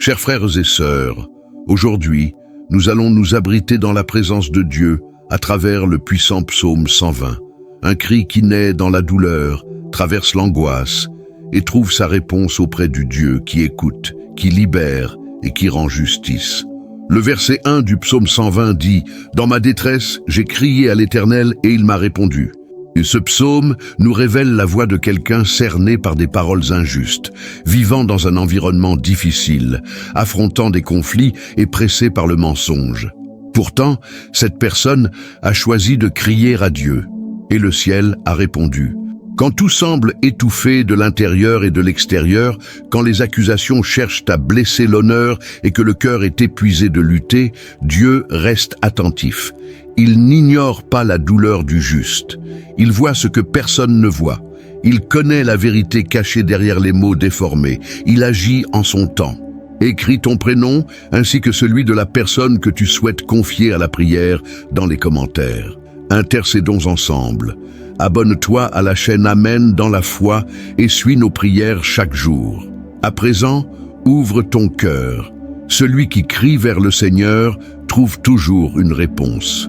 Chers frères et sœurs, aujourd'hui, nous allons nous abriter dans la présence de Dieu à travers le puissant psaume 120. Un cri qui naît dans la douleur, traverse l'angoisse et trouve sa réponse auprès du Dieu qui écoute, qui libère et qui rend justice. Le verset 1 du psaume 120 dit « Dans ma détresse, j'ai crié à l'Éternel et il m'a répondu ». Et ce psaume nous révèle la voix de quelqu'un cerné par des paroles injustes, vivant dans un environnement difficile, affrontant des conflits et pressé par le mensonge. Pourtant, cette personne a choisi de crier à Dieu, et le ciel a répondu. Quand tout semble étouffé de l'intérieur et de l'extérieur, quand les accusations cherchent à blesser l'honneur et que le cœur est épuisé de lutter, Dieu reste attentif. Il n'ignore pas la douleur du juste. Il voit ce que personne ne voit. Il connaît la vérité cachée derrière les mots déformés. Il agit en son temps. Écris ton prénom ainsi que celui de la personne que tu souhaites confier à la prière dans les commentaires. Intercédons ensemble. Abonne-toi à la chaîne Amen dans la foi et suis nos prières chaque jour. À présent, ouvre ton cœur. Celui qui crie vers le Seigneur trouve toujours une réponse.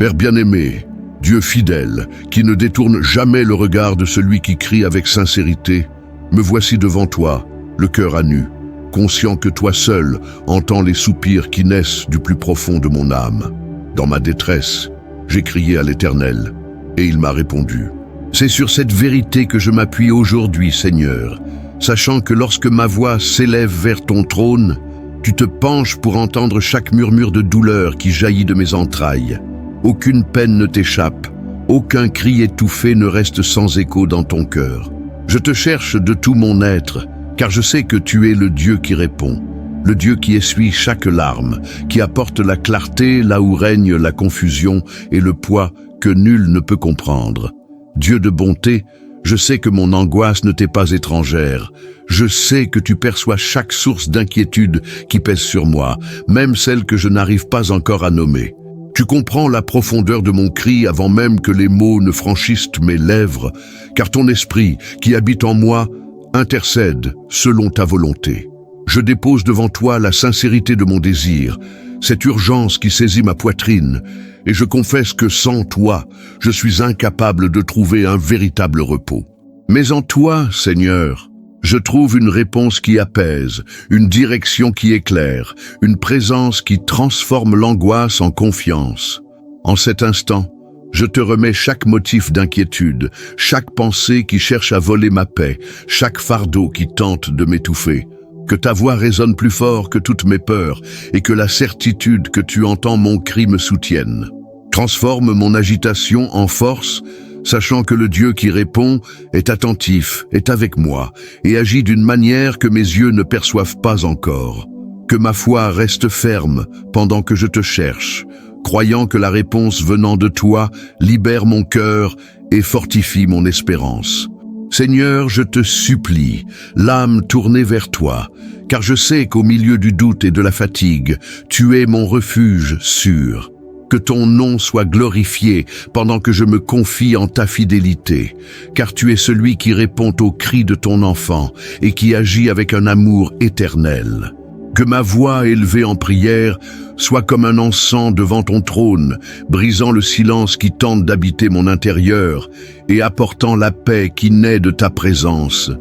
Père bien-aimé, Dieu fidèle, qui ne détourne jamais le regard de celui qui crie avec sincérité, me voici devant toi, le cœur à nu, conscient que toi seul entends les soupirs qui naissent du plus profond de mon âme. Dans ma détresse, j'ai crié à l'Éternel, et il m'a répondu. C'est sur cette vérité que je m'appuie aujourd'hui, Seigneur, sachant que lorsque ma voix s'élève vers ton trône, tu te penches pour entendre chaque murmure de douleur qui jaillit de mes entrailles. Aucune peine ne t'échappe, aucun cri étouffé ne reste sans écho dans ton cœur. Je te cherche de tout mon être, car je sais que tu es le Dieu qui répond, le Dieu qui essuie chaque larme, qui apporte la clarté là où règne la confusion et le poids que nul ne peut comprendre. Dieu de bonté, je sais que mon angoisse ne t'est pas étrangère. Je sais que tu perçois chaque source d'inquiétude qui pèse sur moi, même celle que je n'arrive pas encore à nommer. Tu comprends la profondeur de mon cri avant même que les mots ne franchissent mes lèvres, car ton esprit, qui habite en moi, intercède selon ta volonté. Je dépose devant toi la sincérité de mon désir, cette urgence qui saisit ma poitrine, et je confesse que sans toi, je suis incapable de trouver un véritable repos. Mais en toi, Seigneur, je trouve une réponse qui apaise, une direction qui éclaire, une présence qui transforme l'angoisse en confiance. En cet instant, je te remets chaque motif d'inquiétude, chaque pensée qui cherche à voler ma paix, chaque fardeau qui tente de m'étouffer. Que ta voix résonne plus fort que toutes mes peurs et que la certitude que tu entends mon cri me soutienne. Transforme mon agitation en force, sachant que le Dieu qui répond est attentif, est avec moi et agit d'une manière que mes yeux ne perçoivent pas encore. Que ma foi reste ferme pendant que je te cherche, croyant que la réponse venant de toi libère mon cœur et fortifie mon espérance. Seigneur, je te supplie, l'âme tournée vers toi, car je sais qu'au milieu du doute et de la fatigue, tu es mon refuge sûr. Que ton nom soit glorifié pendant que je me confie en ta fidélité, car tu es celui qui répond aux cris de ton enfant et qui agit avec un amour éternel. Que ma voix élevée en prière soit comme un encens devant ton trône, brisant le silence qui tente d'habiter mon intérieur et apportant la paix qui naît de ta présence.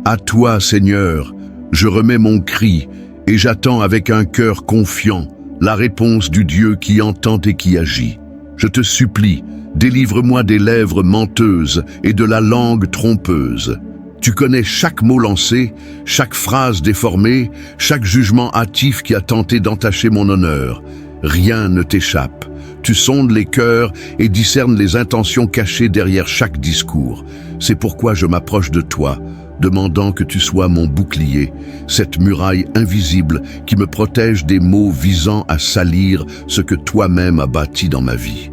À toi, Seigneur, je remets mon cri et j'attends avec un cœur confiant la réponse du Dieu qui entend et qui agit. Je te supplie, délivre-moi des lèvres menteuses et de la langue trompeuse. Tu connais chaque mot lancé, chaque phrase déformée, chaque jugement hâtif qui a tenté d'entacher mon honneur. Rien ne t'échappe. Tu sondes les cœurs et discernes les intentions cachées derrière chaque discours. C'est pourquoi je m'approche de toi, demandant que tu sois mon bouclier, cette muraille invisible qui me protège des maux visant à salir ce que toi-même as bâti dans ma vie.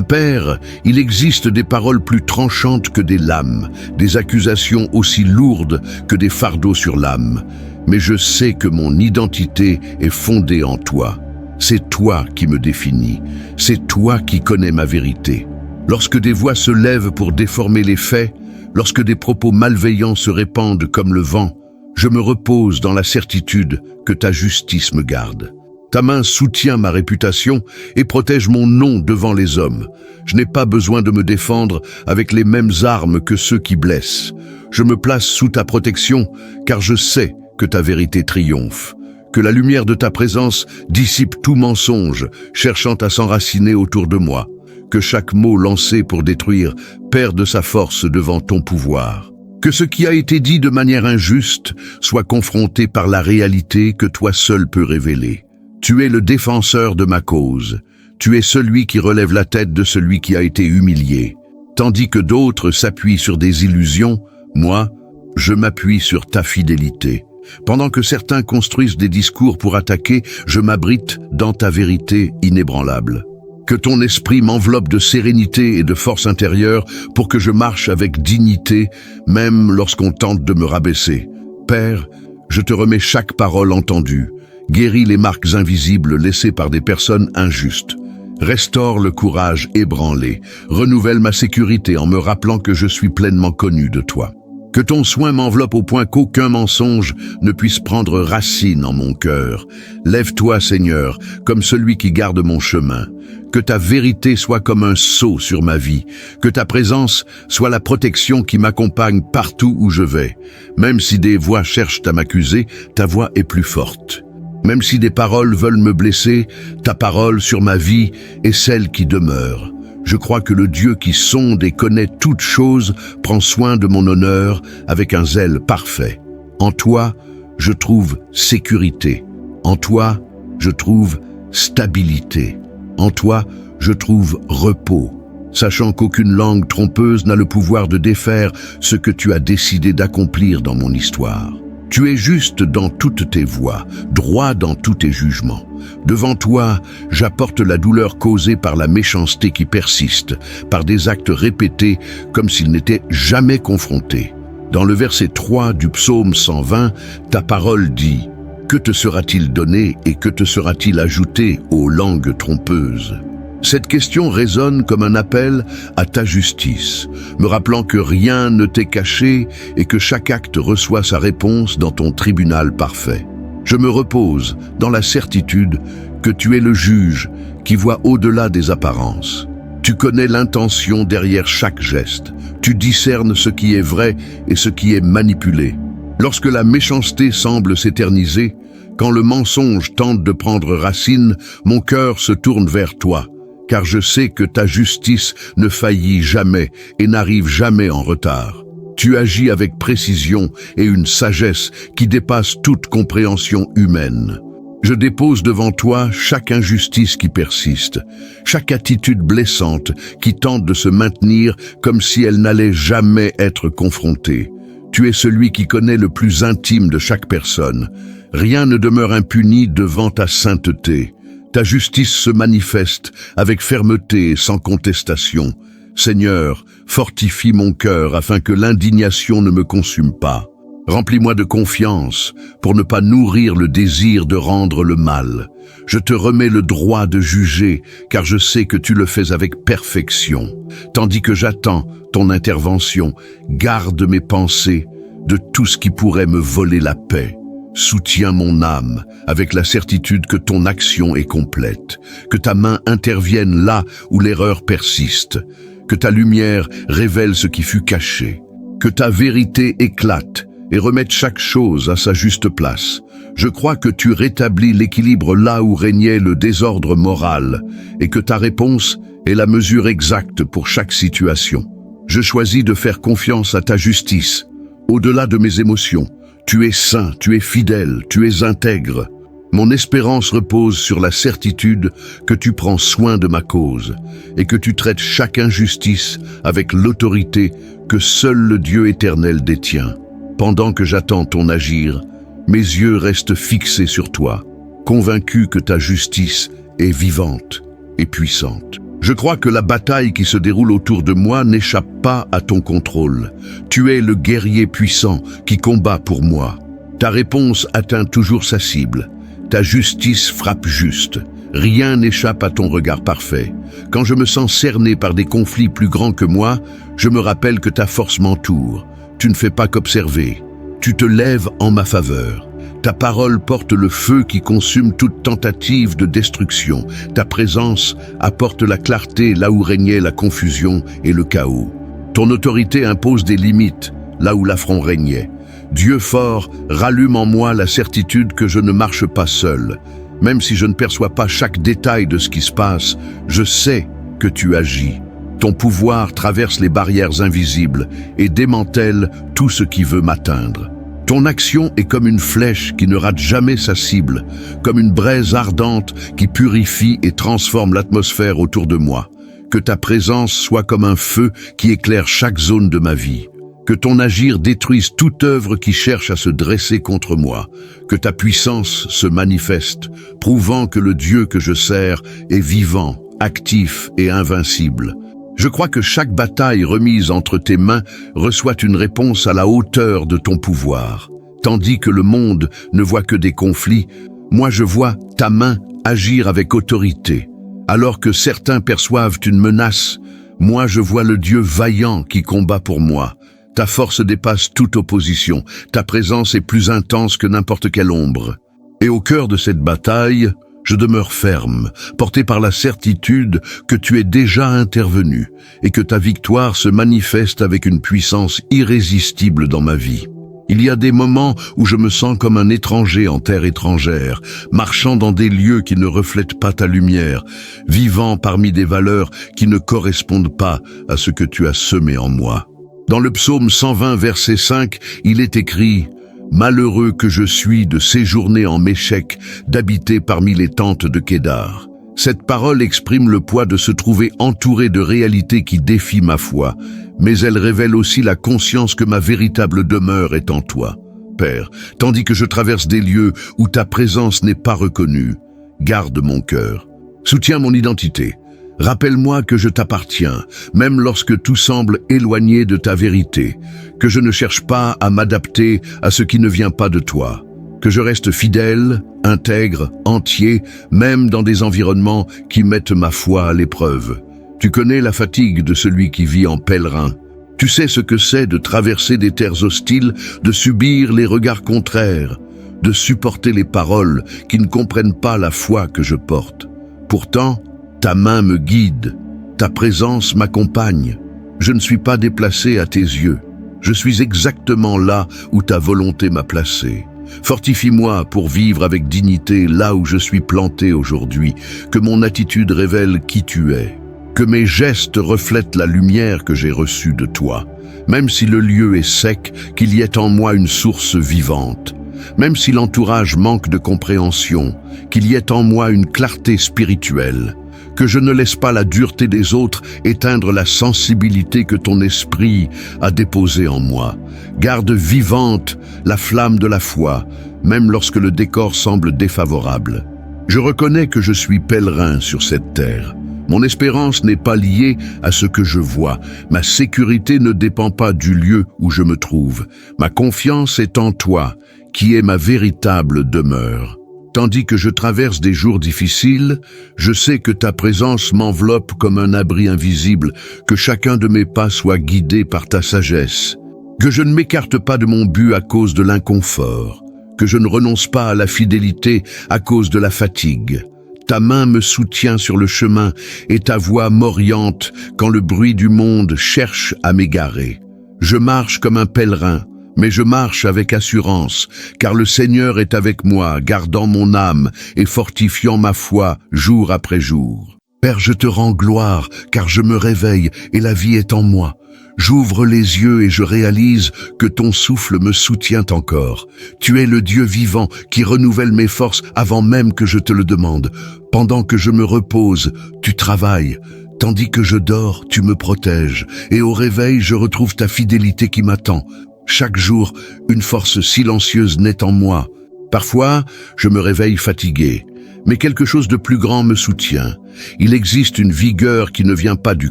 Père, il existe des paroles plus tranchantes que des lames, des accusations aussi lourdes que des fardeaux sur l'âme. Mais je sais que mon identité est fondée en toi. C'est toi qui me définis, c'est toi qui connais ma vérité. Lorsque des voix se lèvent pour déformer les faits, lorsque des propos malveillants se répandent comme le vent, je me repose dans la certitude que ta justice me garde. Ta main soutient ma réputation et protège mon nom devant les hommes. Je n'ai pas besoin de me défendre avec les mêmes armes que ceux qui blessent. Je me place sous ta protection, car je sais que ta vérité triomphe. Que la lumière de ta présence dissipe tout mensonge, cherchant à s'enraciner autour de moi. Que chaque mot lancé pour détruire perde sa force devant ton pouvoir. Que ce qui a été dit de manière injuste soit confronté par la réalité que toi seul peux révéler. Tu es le défenseur de ma cause. Tu es celui qui relève la tête de celui qui a été humilié. Tandis que d'autres s'appuient sur des illusions, moi, je m'appuie sur ta fidélité. Pendant que certains construisent des discours pour attaquer, je m'abrite dans ta vérité inébranlable. Que ton esprit m'enveloppe de sérénité et de force intérieure pour que je marche avec dignité, même lorsqu'on tente de me rabaisser. Père, je te remets chaque parole entendue. Guéris les marques invisibles laissées par des personnes injustes. Restaure le courage ébranlé. Renouvelle ma sécurité en me rappelant que je suis pleinement connu de toi. Que ton soin m'enveloppe au point qu'aucun mensonge ne puisse prendre racine en mon cœur. Lève-toi, Seigneur, comme celui qui garde mon chemin. Que ta vérité soit comme un sceau sur ma vie. Que ta présence soit la protection qui m'accompagne partout où je vais. Même si des voix cherchent à m'accuser, ta voix est plus forte. Même si des paroles veulent me blesser, ta parole sur ma vie est celle qui demeure. Je crois que le Dieu qui sonde et connaît toutes choses prend soin de mon honneur avec un zèle parfait. En toi, je trouve sécurité. En toi, je trouve stabilité. En toi, je trouve repos, sachant qu'aucune langue trompeuse n'a le pouvoir de défaire ce que tu as décidé d'accomplir dans mon histoire. Tu es juste dans toutes tes voies, droit dans tous tes jugements. Devant toi, j'apporte la douleur causée par la méchanceté qui persiste, par des actes répétés comme s'ils n'étaient jamais confrontés. Dans le verset 3 du psaume 120, ta parole dit « Que te sera-t-il donné et que te sera-t-il ajouté aux langues trompeuses ?» Cette question résonne comme un appel à ta justice, me rappelant que rien ne t'est caché et que chaque acte reçoit sa réponse dans ton tribunal parfait. Je me repose dans la certitude que tu es le juge qui voit au-delà des apparences. Tu connais l'intention derrière chaque geste. Tu discernes ce qui est vrai et ce qui est manipulé. Lorsque la méchanceté semble s'éterniser, quand le mensonge tente de prendre racine, mon cœur se tourne vers toi. Car je sais que ta justice ne faillit jamais et n'arrive jamais en retard. Tu agis avec précision et une sagesse qui dépasse toute compréhension humaine. Je dépose devant toi chaque injustice qui persiste, chaque attitude blessante qui tente de se maintenir comme si elle n'allait jamais être confrontée. Tu es celui qui connaît le plus intime de chaque personne. Rien ne demeure impuni devant ta sainteté. Ta justice se manifeste avec fermeté et sans contestation. Seigneur, fortifie mon cœur afin que l'indignation ne me consume pas. Remplis-moi de confiance pour ne pas nourrir le désir de rendre le mal. Je te remets le droit de juger, car je sais que tu le fais avec perfection. Tandis que j'attends ton intervention, garde mes pensées de tout ce qui pourrait me voler la paix. Soutiens mon âme avec la certitude que ton action est complète, que ta main intervienne là où l'erreur persiste, que ta lumière révèle ce qui fut caché, que ta vérité éclate et remette chaque chose à sa juste place. Je crois que tu rétablis l'équilibre là où régnait le désordre moral et que ta réponse est la mesure exacte pour chaque situation. Je choisis de faire confiance à ta justice, au-delà de mes émotions. Tu es saint, tu es fidèle, tu es intègre. Mon espérance repose sur la certitude que tu prends soin de ma cause et que tu traites chaque injustice avec l'autorité que seul le Dieu éternel détient. Pendant que j'attends ton agir, mes yeux restent fixés sur toi, convaincus que ta justice est vivante et puissante. Je crois que la bataille qui se déroule autour de moi n'échappe pas à ton contrôle. Tu es le guerrier puissant qui combat pour moi. Ta réponse atteint toujours sa cible. Ta justice frappe juste. Rien n'échappe à ton regard parfait. Quand je me sens cerné par des conflits plus grands que moi, je me rappelle que ta force m'entoure. Tu ne fais pas qu'observer. Tu te lèves en ma faveur. Ta parole porte le feu qui consume toute tentative de destruction. Ta présence apporte la clarté là où régnait la confusion et le chaos. Ton autorité impose des limites là où l'affront régnait. Dieu fort, rallume en moi la certitude que je ne marche pas seul. Même si je ne perçois pas chaque détail de ce qui se passe, je sais que tu agis. Ton pouvoir traverse les barrières invisibles et démantèle tout ce qui veut m'atteindre. Ton action est comme une flèche qui ne rate jamais sa cible, comme une braise ardente qui purifie et transforme l'atmosphère autour de moi. Que ta présence soit comme un feu qui éclaire chaque zone de ma vie. Que ton agir détruise toute œuvre qui cherche à se dresser contre moi. Que ta puissance se manifeste, prouvant que le Dieu que je sers est vivant, actif et invincible. Je crois que chaque bataille remise entre tes mains reçoit une réponse à la hauteur de ton pouvoir. Tandis que le monde ne voit que des conflits, moi je vois ta main agir avec autorité. Alors que certains perçoivent une menace, moi je vois le Dieu vaillant qui combat pour moi. Ta force dépasse toute opposition, ta présence est plus intense que n'importe quelle ombre. Et au cœur de cette bataille, je demeure ferme, porté par la certitude que tu es déjà intervenu et que ta victoire se manifeste avec une puissance irrésistible dans ma vie. Il y a des moments où je me sens comme un étranger en terre étrangère, marchant dans des lieux qui ne reflètent pas ta lumière, vivant parmi des valeurs qui ne correspondent pas à ce que tu as semé en moi. Dans le psaume 120, verset 5, il est écrit « Malheureux que je suis de séjourner en Méchec, d'habiter parmi les tentes de Kédar. » Cette parole exprime le poids de se trouver entouré de réalités qui défient ma foi, mais elle révèle aussi la conscience que ma véritable demeure est en toi. Père, tandis que je traverse des lieux où ta présence n'est pas reconnue, garde mon cœur. Soutiens mon identité. Rappelle-moi que je t'appartiens, même lorsque tout semble éloigné de ta vérité, que je ne cherche pas à m'adapter à ce qui ne vient pas de toi, que je reste fidèle, intègre, entier, même dans des environnements qui mettent ma foi à l'épreuve. Tu connais la fatigue de celui qui vit en pèlerin. Tu sais ce que c'est de traverser des terres hostiles, de subir les regards contraires, de supporter les paroles qui ne comprennent pas la foi que je porte. Pourtant, ta main me guide, ta présence m'accompagne. Je ne suis pas déplacé à tes yeux. Je suis exactement là où ta volonté m'a placé. Fortifie-moi pour vivre avec dignité là où je suis planté aujourd'hui, que mon attitude révèle qui tu es, que mes gestes reflètent la lumière que j'ai reçue de toi, même si le lieu est sec, qu'il y ait en moi une source vivante, même si l'entourage manque de compréhension, qu'il y ait en moi une clarté spirituelle, que je ne laisse pas la dureté des autres éteindre la sensibilité que ton esprit a déposée en moi. Garde vivante la flamme de la foi, même lorsque le décor semble défavorable. Je reconnais que je suis pèlerin sur cette terre. Mon espérance n'est pas liée à ce que je vois. Ma sécurité ne dépend pas du lieu où je me trouve. Ma confiance est en toi, qui est ma véritable demeure. Tandis que je traverse des jours difficiles, je sais que ta présence m'enveloppe comme un abri invisible, que chacun de mes pas soit guidé par ta sagesse, que je ne m'écarte pas de mon but à cause de l'inconfort, que je ne renonce pas à la fidélité à cause de la fatigue. Ta main me soutient sur le chemin et ta voix m'oriente quand le bruit du monde cherche à m'égarer. Je marche comme un pèlerin, mais je marche avec assurance, car le Seigneur est avec moi, gardant mon âme et fortifiant ma foi jour après jour. Père, je te rends gloire, car je me réveille et la vie est en moi. J'ouvre les yeux et je réalise que ton souffle me soutient encore. Tu es le Dieu vivant qui renouvelle mes forces avant même que je te le demande. Pendant que je me repose, tu travailles. Tandis que je dors, tu me protèges. Et au réveil, je retrouve ta fidélité qui m'attend. Chaque jour, une force silencieuse naît en moi. Parfois, je me réveille fatigué, mais quelque chose de plus grand me soutient. Il existe une vigueur qui ne vient pas du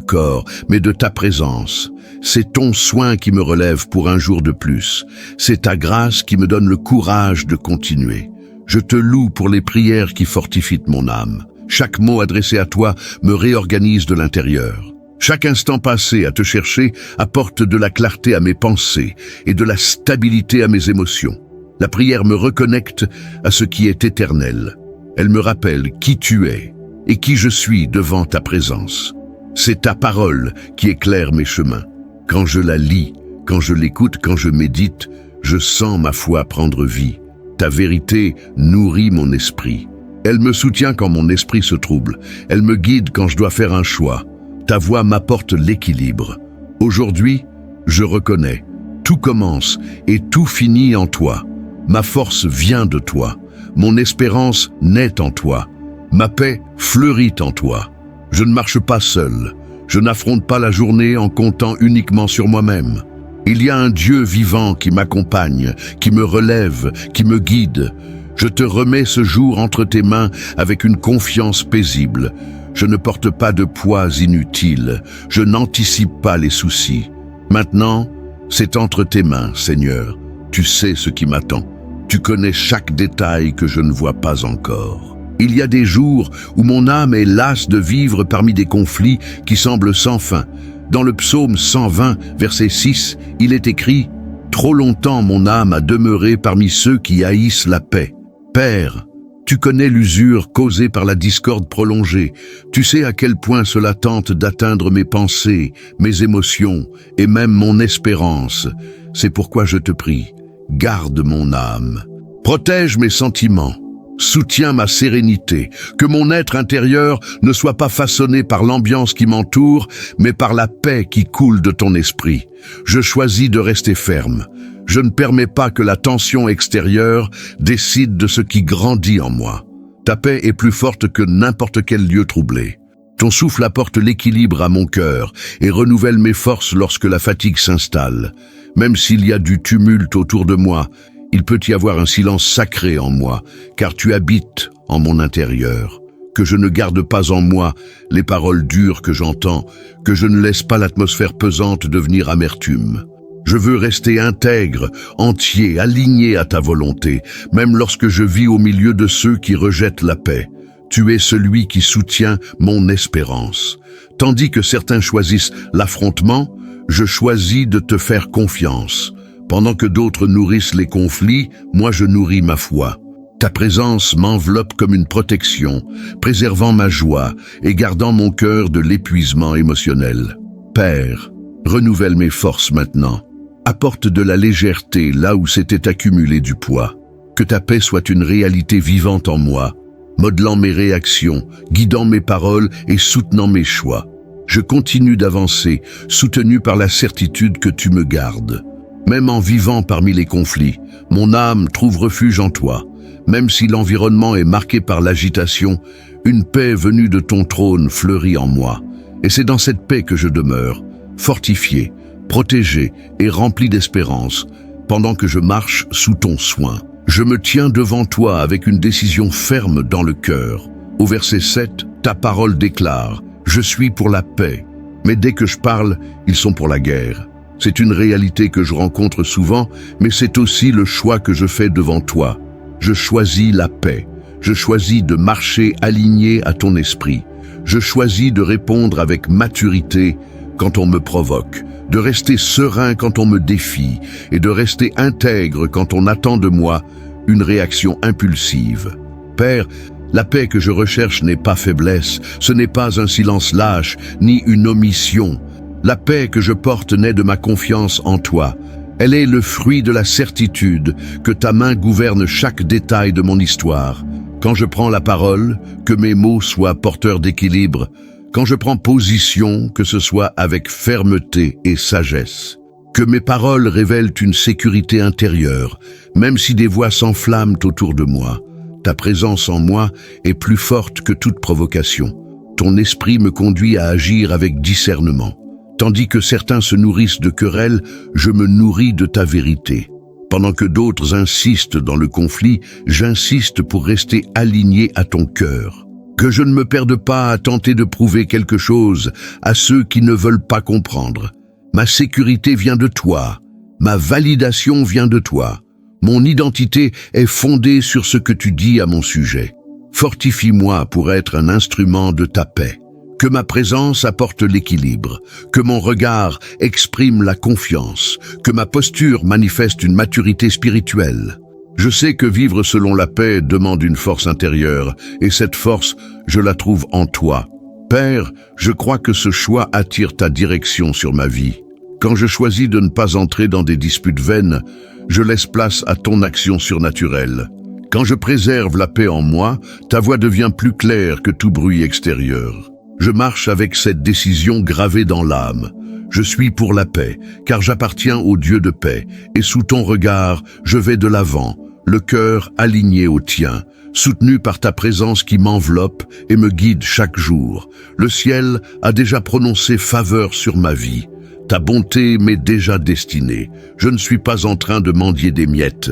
corps, mais de ta présence. C'est ton soin qui me relève pour un jour de plus. C'est ta grâce qui me donne le courage de continuer. Je te loue pour les prières qui fortifient mon âme. Chaque mot adressé à toi me réorganise de l'intérieur. Chaque instant passé à te chercher apporte de la clarté à mes pensées et de la stabilité à mes émotions. La prière me reconnecte à ce qui est éternel. Elle me rappelle qui tu es et qui je suis devant ta présence. C'est ta parole qui éclaire mes chemins. Quand je la lis, quand je l'écoute, quand je médite, je sens ma foi prendre vie. Ta vérité nourrit mon esprit. Elle me soutient quand mon esprit se trouble. Elle me guide quand je dois faire un choix. Ta voix m'apporte l'équilibre. Aujourd'hui, je reconnais. Tout commence et tout finit en toi. Ma force vient de toi. Mon espérance naît en toi. Ma paix fleurit en toi. Je ne marche pas seul. Je n'affronte pas la journée en comptant uniquement sur moi-même. Il y a un Dieu vivant qui m'accompagne, qui me relève, qui me guide. Je te remets ce jour entre tes mains avec une confiance paisible. Je ne porte pas de poids inutile. Je n'anticipe pas les soucis. Maintenant, c'est entre tes mains, Seigneur. Tu sais ce qui m'attend. Tu connais chaque détail que je ne vois pas encore. Il y a des jours où mon âme est lasse de vivre parmi des conflits qui semblent sans fin. Dans le psaume 120, verset 6, il est écrit « Trop longtemps mon âme a demeuré parmi ceux qui haïssent la paix. Père, tu connais l'usure causée par la discorde prolongée. Tu sais à quel point cela tente d'atteindre mes pensées, mes émotions et même mon espérance. C'est pourquoi je te prie, garde mon âme. Protège mes sentiments. Soutiens ma sérénité, que mon être intérieur ne soit pas façonné par l'ambiance qui m'entoure, mais par la paix qui coule de ton esprit. Je choisis de rester ferme. Je ne permets pas que la tension extérieure décide de ce qui grandit en moi. Ta paix est plus forte que n'importe quel lieu troublé. Ton souffle apporte l'équilibre à mon cœur et renouvelle mes forces lorsque la fatigue s'installe. Même s'il y a du tumulte autour de moi, il peut y avoir un silence sacré en moi, car tu habites en mon intérieur. Que je ne garde pas en moi les paroles dures que j'entends, que je ne laisse pas l'atmosphère pesante devenir amertume. Je veux rester intègre, entier, aligné à ta volonté, même lorsque je vis au milieu de ceux qui rejettent la paix. Tu es celui qui soutient mon espérance. Tandis que certains choisissent l'affrontement, je choisis de te faire confiance. Pendant que d'autres nourrissent les conflits, moi je nourris ma foi. Ta présence m'enveloppe comme une protection, préservant ma joie et gardant mon cœur de l'épuisement émotionnel. Père, renouvelle mes forces maintenant. Apporte de la légèreté là où s'était accumulé du poids. Que ta paix soit une réalité vivante en moi, modelant mes réactions, guidant mes paroles et soutenant mes choix. Je continue d'avancer, soutenu par la certitude que tu me gardes. Même en vivant parmi les conflits, mon âme trouve refuge en toi. Même si l'environnement est marqué par l'agitation, une paix venue de ton trône fleurit en moi. Et c'est dans cette paix que je demeure, fortifié, protégé et rempli d'espérance, pendant que je marche sous ton soin. Je me tiens devant toi avec une décision ferme dans le cœur. Au verset 7, ta parole déclare « Je suis pour la paix ». Mais dès que je parle, ils sont pour la guerre. C'est une réalité que je rencontre souvent, mais c'est aussi le choix que je fais devant toi. Je choisis la paix. Je choisis de marcher aligné à ton esprit. Je choisis de répondre avec maturité quand on me provoque, de rester serein quand on me défie et de rester intègre quand on attend de moi une réaction impulsive. Père, la paix que je recherche n'est pas faiblesse, ce n'est pas un silence lâche, ni une omission. La paix que je porte naît de ma confiance en toi. Elle est le fruit de la certitude que ta main gouverne chaque détail de mon histoire. Quand je prends la parole, que mes mots soient porteurs d'équilibre. Quand je prends position, que ce soit avec fermeté et sagesse. Que mes paroles révèlent une sécurité intérieure, même si des voix s'enflamment autour de moi. Ta présence en moi est plus forte que toute provocation. Ton esprit me conduit à agir avec discernement. Tandis que certains se nourrissent de querelles, je me nourris de ta vérité. Pendant que d'autres insistent dans le conflit, j'insiste pour rester aligné à ton cœur. Que je ne me perde pas à tenter de prouver quelque chose à ceux qui ne veulent pas comprendre. Ma sécurité vient de toi. Ma validation vient de toi. Mon identité est fondée sur ce que tu dis à mon sujet. Fortifie-moi pour être un instrument de ta paix. Que ma présence apporte l'équilibre, que mon regard exprime la confiance, que ma posture manifeste une maturité spirituelle. Je sais que vivre selon la paix demande une force intérieure, et cette force, je la trouve en toi. Père, je crois que ce choix attire ta direction sur ma vie. Quand je choisis de ne pas entrer dans des disputes vaines, je laisse place à ton action surnaturelle. Quand je préserve la paix en moi, ta voix devient plus claire que tout bruit extérieur. Je marche avec cette décision gravée dans l'âme. Je suis pour la paix, car j'appartiens au Dieu de paix, et sous ton regard, je vais de l'avant, le cœur aligné au tien, soutenu par ta présence qui m'enveloppe et me guide chaque jour. Le ciel a déjà prononcé faveur sur ma vie. Ta bonté m'est déjà destinée. Je ne suis pas en train de mendier des miettes.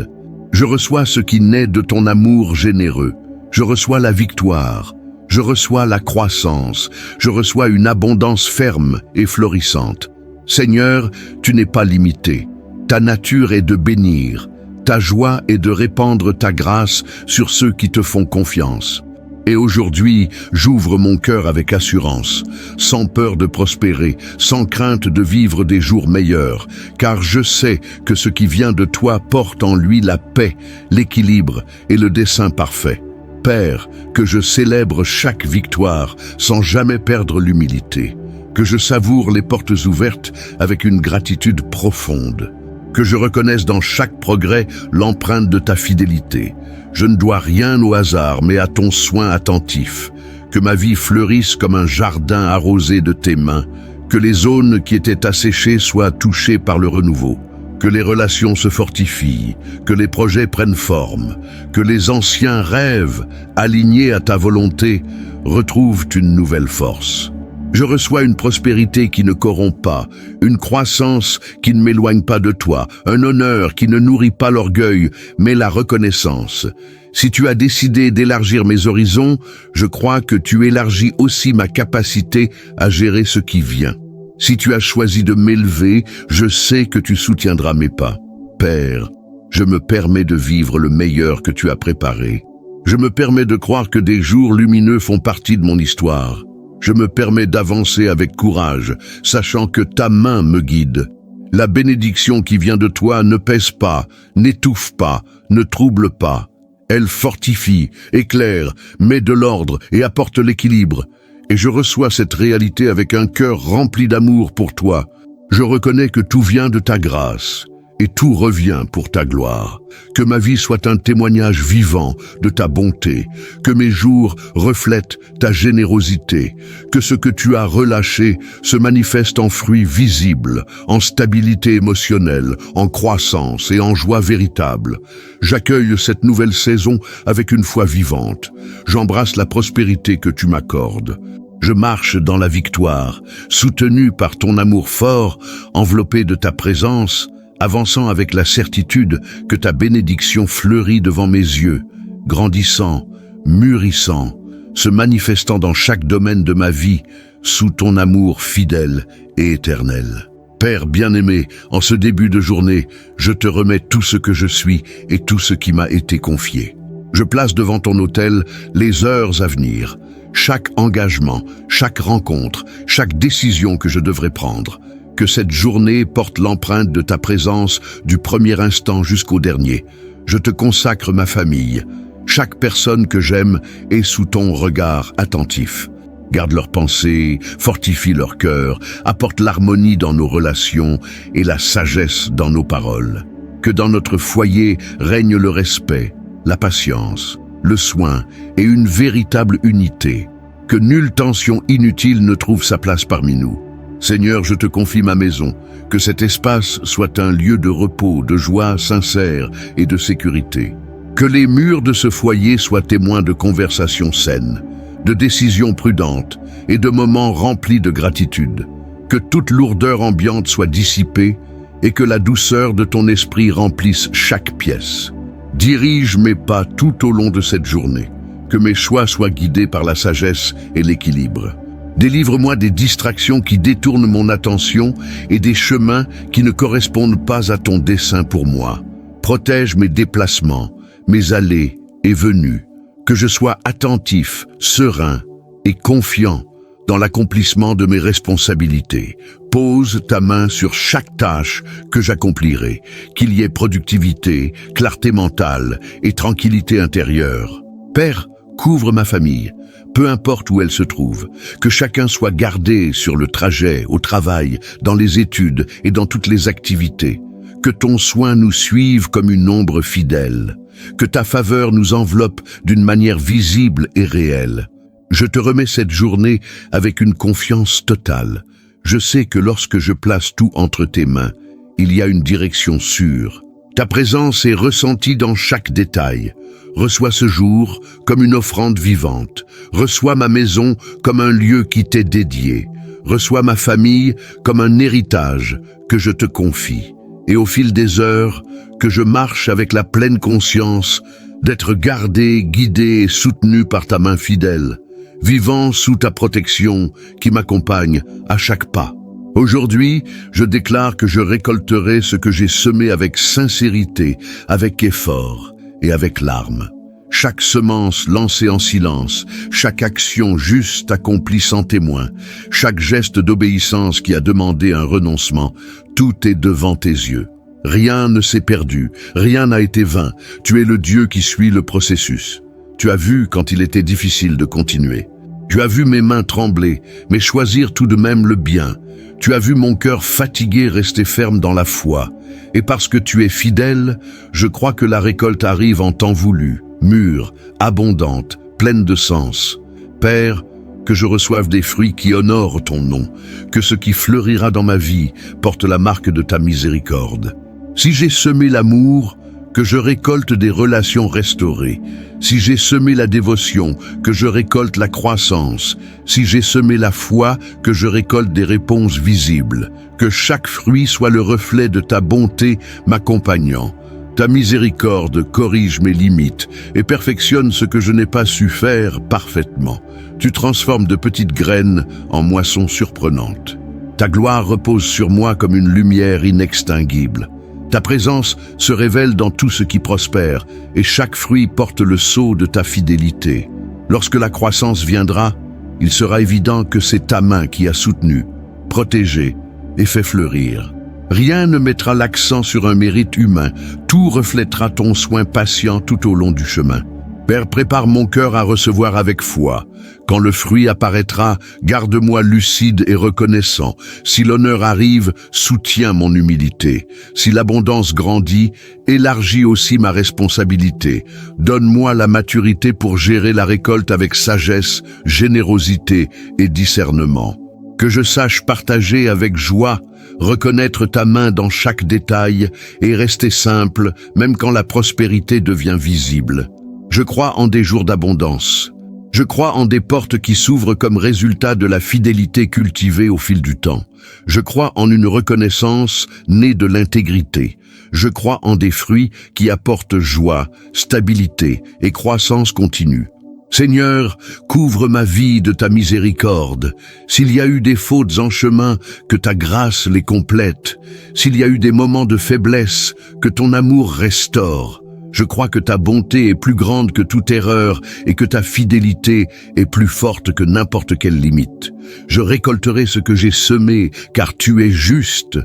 Je reçois ce qui naît de ton amour généreux. Je reçois la victoire. Je reçois la croissance, je reçois une abondance ferme et florissante. Seigneur, tu n'es pas limité. Ta nature est de bénir. Ta joie est de répandre ta grâce sur ceux qui te font confiance. Et aujourd'hui, j'ouvre mon cœur avec assurance, sans peur de prospérer, sans crainte de vivre des jours meilleurs, car je sais que ce qui vient de toi porte en lui la paix, l'équilibre et le dessein parfait. Père, que je célèbre chaque victoire sans jamais perdre l'humilité, que je savoure les portes ouvertes avec une gratitude profonde, que je reconnaisse dans chaque progrès l'empreinte de ta fidélité. Je ne dois rien au hasard, mais à ton soin attentif, que ma vie fleurisse comme un jardin arrosé de tes mains, que les zones qui étaient asséchées soient touchées par le renouveau. Que les relations se fortifient, que les projets prennent forme, que les anciens rêves, alignés à ta volonté, retrouvent une nouvelle force. Je reçois une prospérité qui ne corrompt pas, une croissance qui ne m'éloigne pas de toi, un honneur qui ne nourrit pas l'orgueil, mais la reconnaissance. Si tu as décidé d'élargir mes horizons, je crois que tu élargis aussi ma capacité à gérer ce qui vient. Si tu as choisi de m'élever, je sais que tu soutiendras mes pas. Père, je me permets de vivre le meilleur que tu as préparé. Je me permets de croire que des jours lumineux font partie de mon histoire. Je me permets d'avancer avec courage, sachant que ta main me guide. La bénédiction qui vient de toi ne pèse pas, n'étouffe pas, ne trouble pas. Elle fortifie, éclaire, met de l'ordre et apporte l'équilibre. Et je reçois cette réalité avec un cœur rempli d'amour pour toi. Je reconnais que tout vient de ta grâce et tout revient pour ta gloire. Que ma vie soit un témoignage vivant de ta bonté, que mes jours reflètent ta générosité, que ce que tu as relâché se manifeste en fruits visibles, en stabilité émotionnelle, en croissance et en joie véritable. J'accueille cette nouvelle saison avec une foi vivante. J'embrasse la prospérité que tu m'accordes. Je marche dans la victoire, soutenu par ton amour fort, enveloppé de ta présence, avançant avec la certitude que ta bénédiction fleurit devant mes yeux, grandissant, mûrissant, se manifestant dans chaque domaine de ma vie, sous ton amour fidèle et éternel. Père bien-aimé, en ce début de journée, je te remets tout ce que je suis et tout ce qui m'a été confié. Je place devant ton autel les heures à venir, chaque engagement, chaque rencontre, chaque décision que je devrais prendre. Que cette journée porte l'empreinte de ta présence du premier instant jusqu'au dernier. Je te consacre ma famille. Chaque personne que j'aime est sous ton regard attentif. Garde leurs pensées, fortifie leur cœur, apporte l'harmonie dans nos relations et la sagesse dans nos paroles. Que dans notre foyer règne le respect, la patience, le soin et une véritable unité. Que nulle tension inutile ne trouve sa place parmi nous. Seigneur, je te confie ma maison, que cet espace soit un lieu de repos, de joie sincère et de sécurité. Que les murs de ce foyer soient témoins de conversations saines, de décisions prudentes et de moments remplis de gratitude. Que toute lourdeur ambiante soit dissipée et que la douceur de ton esprit remplisse chaque pièce. Dirige mes pas tout au long de cette journée, que mes choix soient guidés par la sagesse et l'équilibre. Délivre-moi des distractions qui détournent mon attention et des chemins qui ne correspondent pas à ton dessein pour moi. Protège mes déplacements, mes allées et venues, que je sois attentif, serein et confiant dans l'accomplissement de mes responsabilités. Pose ta main sur chaque tâche que j'accomplirai, qu'il y ait productivité, clarté mentale et tranquillité intérieure. Père, couvre ma famille, peu importe où elle se trouve, que chacun soit gardé sur le trajet, au travail, dans les études et dans toutes les activités. Que ton soin nous suive comme une ombre fidèle, que ta faveur nous enveloppe d'une manière visible et réelle. Je te remets cette journée avec une confiance totale. Je sais que lorsque je place tout entre tes mains, il y a une direction sûre. Ta présence est ressentie dans chaque détail. Reçois ce jour comme une offrande vivante. Reçois ma maison comme un lieu qui t'est dédié. Reçois ma famille comme un héritage que je te confie. Et au fil des heures, que je marche avec la pleine conscience d'être gardé, guidé et soutenu par ta main fidèle, vivant sous ta protection qui m'accompagne à chaque pas. Aujourd'hui, je déclare que je récolterai ce que j'ai semé avec sincérité, avec effort et avec larmes. Chaque semence lancée en silence, chaque action juste accomplie sans témoin, chaque geste d'obéissance qui a demandé un renoncement, tout est devant tes yeux. Rien ne s'est perdu, rien n'a été vain. Tu es le Dieu qui suit le processus. Tu as vu quand il était difficile de continuer. Tu as vu mes mains trembler, mais choisir tout de même le bien. Tu as vu mon cœur fatigué rester ferme dans la foi. Et parce que tu es fidèle, je crois que la récolte arrive en temps voulu, mûre, abondante, pleine de sens. Père, que je reçoive des fruits qui honorent ton nom, que ce qui fleurira dans ma vie porte la marque de ta miséricorde. Si j'ai semé l'amour, que je récolte des relations restaurées. Si j'ai semé la dévotion, que je récolte la croissance. Si j'ai semé la foi, que je récolte des réponses visibles. Que chaque fruit soit le reflet de ta bonté m'accompagnant. Ta miséricorde corrige mes limites et perfectionne ce que je n'ai pas su faire parfaitement. Tu transformes de petites graines en moissons surprenantes. Ta gloire repose sur moi comme une lumière inextinguible. Ta présence se révèle dans tout ce qui prospère, et chaque fruit porte le sceau de ta fidélité. Lorsque la croissance viendra, il sera évident que c'est ta main qui a soutenu, protégé et fait fleurir. Rien ne mettra l'accent sur un mérite humain, tout reflètera ton soin patient tout au long du chemin. Père, prépare mon cœur à recevoir avec foi. Quand le fruit apparaîtra, garde-moi lucide et reconnaissant. Si l'honneur arrive, soutiens mon humilité. Si l'abondance grandit, élargis aussi ma responsabilité. Donne-moi la maturité pour gérer la récolte avec sagesse, générosité et discernement. Que je sache partager avec joie, reconnaître ta main dans chaque détail et rester simple, même quand la prospérité devient visible. Je crois en des jours d'abondance. Je crois en des portes qui s'ouvrent comme résultat de la fidélité cultivée au fil du temps. Je crois en une reconnaissance née de l'intégrité. Je crois en des fruits qui apportent joie, stabilité et croissance continue. Seigneur, couvre ma vie de ta miséricorde. S'il y a eu des fautes en chemin, que ta grâce les complète. S'il y a eu des moments de faiblesse, que ton amour restaure. Je crois que ta bonté est plus grande que toute erreur et que ta fidélité est plus forte que n'importe quelle limite. Je récolterai ce que j'ai semé, car tu es juste.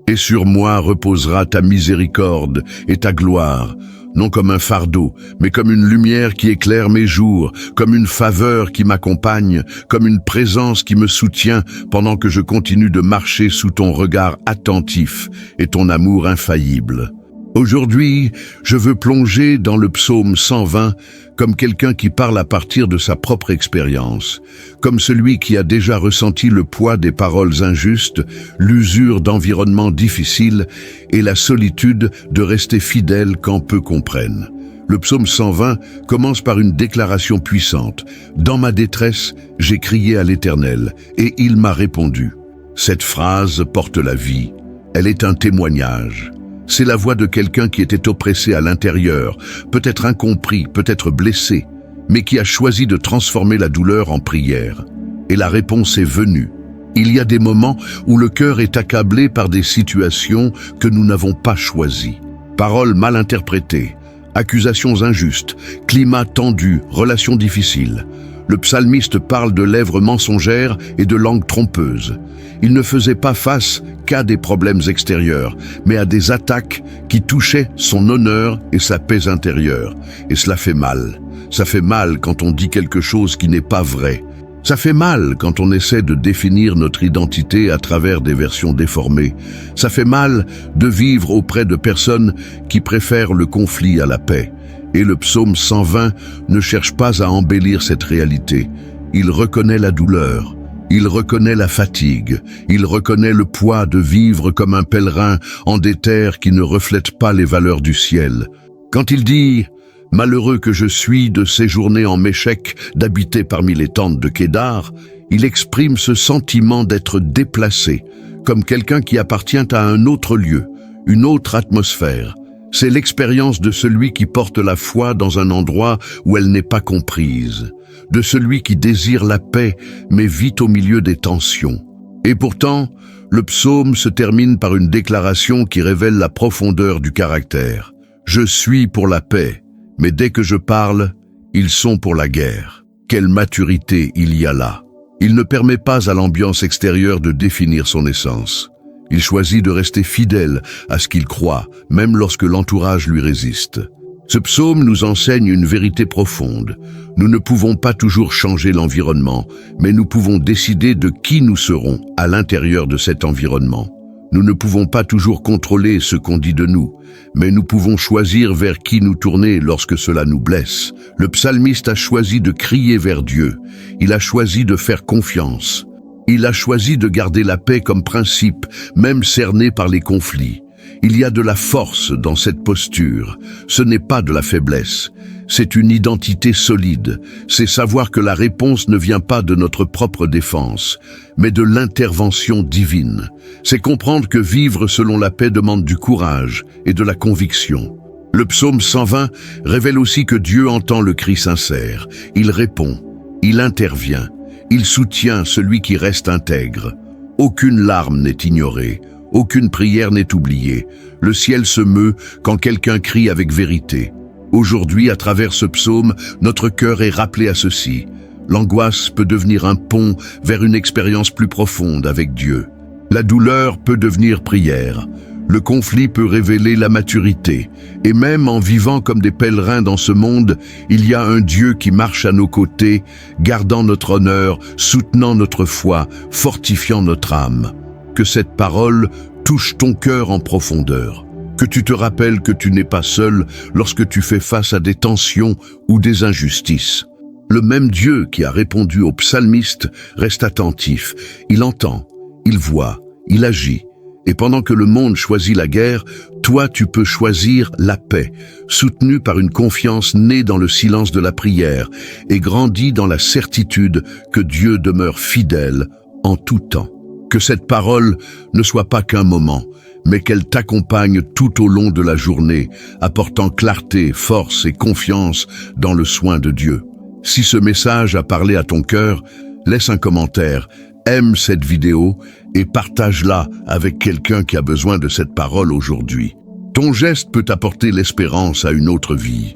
Et sur moi reposera ta miséricorde et ta gloire, non comme un fardeau, mais comme une lumière qui éclaire mes jours, comme une faveur qui m'accompagne, comme une présence qui me soutient pendant que je continue de marcher sous ton regard attentif et ton amour infaillible. Aujourd'hui, je veux plonger dans le psaume 120 comme quelqu'un qui parle à partir de sa propre expérience, comme celui qui a déjà ressenti le poids des paroles injustes, l'usure d'environnements difficiles et la solitude de rester fidèle quand peu comprennent. Le psaume 120 commence par une déclaration puissante. « Dans ma détresse, j'ai crié à l'Éternel, et il m'a répondu. » Cette phrase porte la vie. Elle est un témoignage. C'est la voix de quelqu'un qui était oppressé à l'intérieur, peut-être incompris, peut-être blessé, mais qui a choisi de transformer la douleur en prière. Et la réponse est venue. Il y a des moments où le cœur est accablé par des situations que nous n'avons pas choisies. Paroles mal interprétées, accusations injustes, climat tendu, relations difficiles. Le psalmiste parle de lèvres mensongères et de langue trompeuse. Il ne faisait pas face qu'à des problèmes extérieurs, mais à des attaques qui touchaient son honneur et sa paix intérieure. Et cela fait mal. Ça fait mal quand on dit quelque chose qui n'est pas vrai. Ça fait mal quand on essaie de définir notre identité à travers des versions déformées. Ça fait mal de vivre auprès de personnes qui préfèrent le conflit à la paix. Et le psaume 120 ne cherche pas à embellir cette réalité. Il reconnaît la douleur, il reconnaît la fatigue, il reconnaît le poids de vivre comme un pèlerin en des terres qui ne reflètent pas les valeurs du ciel. Quand il dit « Malheureux que je suis de séjourner en Méchec, d'habiter parmi les tentes de Kédar », il exprime ce sentiment d'être déplacé, comme quelqu'un qui appartient à un autre lieu, une autre atmosphère. C'est l'expérience de celui qui porte la foi dans un endroit où elle n'est pas comprise, de celui qui désire la paix mais vit au milieu des tensions. Et pourtant, le psaume se termine par une déclaration qui révèle la profondeur du caractère. « Je suis pour la paix, mais dès que je parle, ils sont pour la guerre. » Quelle maturité il y a là! Il ne permet pas à l'ambiance extérieure de définir son essence. Il choisit de rester fidèle à ce qu'il croit, même lorsque l'entourage lui résiste. Ce psaume nous enseigne une vérité profonde. Nous ne pouvons pas toujours changer l'environnement, mais nous pouvons décider de qui nous serons à l'intérieur de cet environnement. Nous ne pouvons pas toujours contrôler ce qu'on dit de nous, mais nous pouvons choisir vers qui nous tourner lorsque cela nous blesse. Le psalmiste a choisi de crier vers Dieu. Il a choisi de faire confiance. Il a choisi de garder la paix comme principe, même cerné par les conflits. Il y a de la force dans cette posture. Ce n'est pas de la faiblesse. C'est une identité solide. C'est savoir que la réponse ne vient pas de notre propre défense, mais de l'intervention divine. C'est comprendre que vivre selon la paix demande du courage et de la conviction. Le psaume 120 révèle aussi que Dieu entend le cri sincère. Il répond, il intervient. Il soutient celui qui reste intègre. Aucune larme n'est ignorée, aucune prière n'est oubliée. Le ciel se meut quand quelqu'un crie avec vérité. Aujourd'hui, à travers ce psaume, notre cœur est rappelé à ceci. L'angoisse peut devenir un pont vers une expérience plus profonde avec Dieu. La douleur peut devenir prière. Le conflit peut révéler la maturité. Et même en vivant comme des pèlerins dans ce monde, il y a un Dieu qui marche à nos côtés, gardant notre honneur, soutenant notre foi, fortifiant notre âme. Que cette parole touche ton cœur en profondeur. Que tu te rappelles que tu n'es pas seul lorsque tu fais face à des tensions ou des injustices. Le même Dieu qui a répondu au psalmiste reste attentif. Il entend, il voit, il agit. Et pendant que le monde choisit la guerre, toi tu peux choisir la paix, soutenu par une confiance née dans le silence de la prière et grandie dans la certitude que Dieu demeure fidèle en tout temps. Que cette parole ne soit pas qu'un moment, mais qu'elle t'accompagne tout au long de la journée, apportant clarté, force et confiance dans le soin de Dieu. Si ce message a parlé à ton cœur, laisse un commentaire, aime cette vidéo et partage-la avec quelqu'un qui a besoin de cette parole aujourd'hui. Ton geste peut apporter l'espérance à une autre vie.